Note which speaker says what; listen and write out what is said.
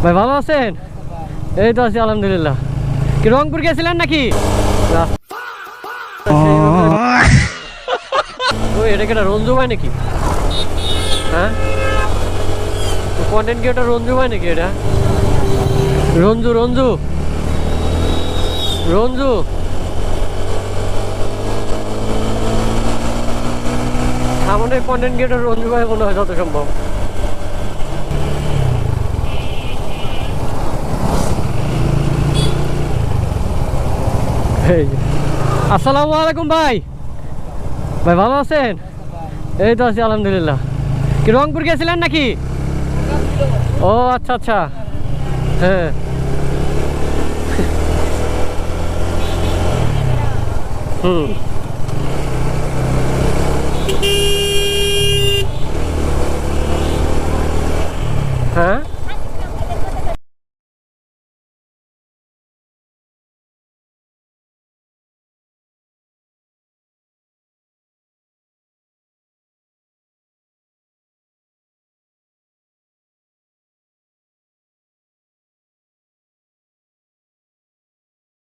Speaker 1: ভাই ভালো আছেন? এই তো আছি আলহামদুলিল্লাহ। কি রংপুর গেছিলেন নাকি? ও এটা কি রঞ্জু ভাই নাকি? হ্যাঁ কন্টেন্ট ক্রিয়েটর রঞ্জু ভাই নাকি? এটা রঞ্জু রঞ্জু রঞ্জু সামনে কন্টেন্ট ক্রিয়েটর রঞ্জু ভাই মনে হয় যত সম্ভব। আসসালামু আলাইকুম ভাই। ভাই ভালো আছেন? এই তো আছি আলহামদুলিল্লাহ। কি রংপুর গেছিলেন নাকি? ও আচ্ছা আচ্ছা। হ্যাঁ হুম হ্যাঁ